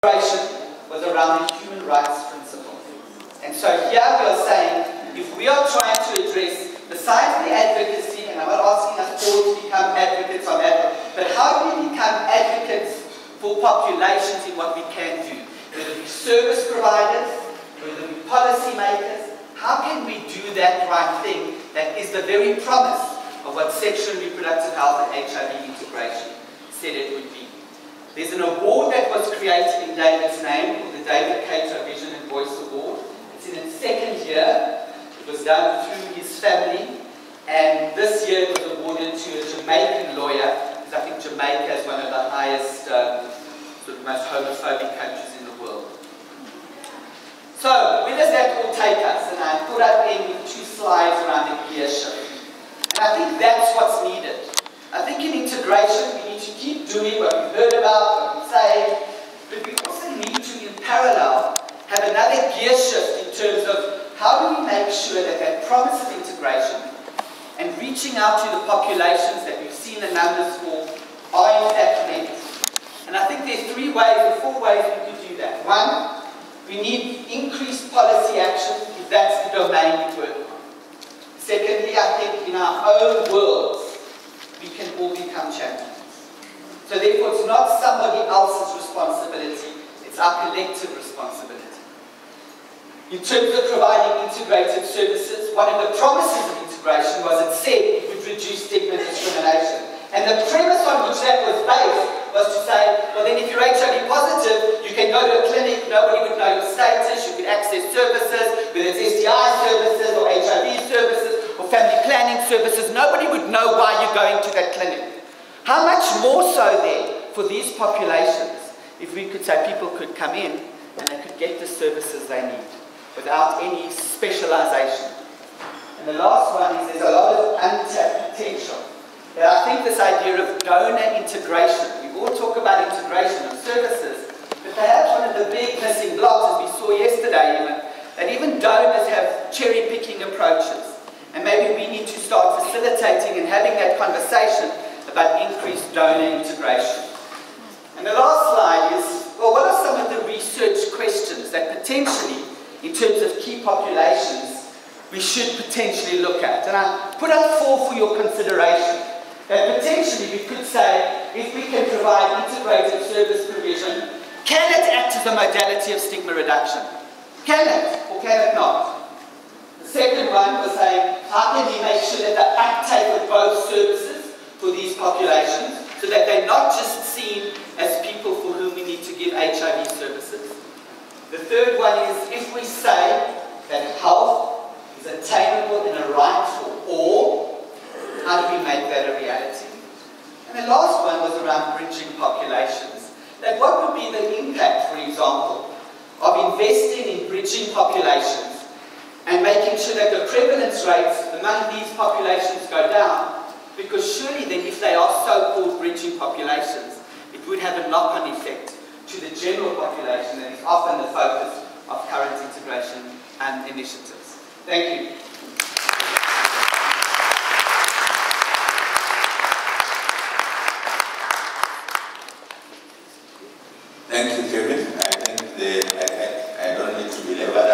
was around the human rights principle. And so here we are saying, if we are trying to address, besides the advocacy, and I'm not asking us all to become advocates on that, but how do we become advocates for populations in what we can do? Whether it be service providers, whether it be policy makers, how can we do that right thing that is the very promise of what sexual and reproductive health and HIV integration said it would be? There's an award that was created in David's name, called the David Cato Vision and Voice Award. It's in its second year. It was done through his family, and this year it was awarded to a Jamaican lawyer, because I think Jamaica is one of the highest, sort of most homophobic countries in the world. So, where does that all take us? And I thought I'd end with 2 slides around the gear shift. And I think that's what's needed. I think in integration, we need to keep doing what we've heard about, what we say, but we also need to, in parallel, have another gear shift in terms of how do we make sure that that promise of integration and reaching out to the populations that we've seen the numbers for are in fact met. And I think there's 3 ways or 4 ways we could do that. 1, we need increased policy action if that's the domain we work on. Secondly, I think in our own worlds, we can all become champions. So therefore, it's not somebody else's responsibility, it's our collective responsibility. In terms of providing integrated services, one of the promises of integration was it said it would reduce stigma and discrimination. And the premise on which that was based was to say, well then if you're HIV positive, you can go to a clinic, nobody would know your status, you could access services, whether it's STI services or HIV services or family planning services, nobody would know why you're going to that clinic. How much more so then for these populations if we could say people could come in and they could get the services they need without any specialization. And the last one is there's a lot of untapped potential. But I think this idea of donor integration, we all talk about integration of services, but perhaps one of the big missing blocks, as we saw yesterday even, that even donors have cherry-picking approaches. And maybe we need to start facilitating and having that conversation about increased donor integration. And the last slide is, well, what are some of the research questions that potentially, in terms of key populations, we should potentially look at? And I put up 4 for your consideration. That potentially we could say, if we can provide integrated service provision, can it act as a modality of stigma reduction? Can it, or can it not? The second one was saying, how can we make sure that the uptake of both services for these populations, so that they're not just seen as people for whom we need to give HIV services? The third one is, if we say that health is attainable and a right for all, how do we make that a reality? And the last one was around bridging populations. That what would be the impact, for example, of investing in bridging populations and making sure that the prevalence rates among these populations go down? Because surely then, if they are so-called bridging populations, it would have a knock-on effect to the general population that is often the focus of current integration and initiatives. Thank you. Thank you, Kevin. I think I don't need to belabor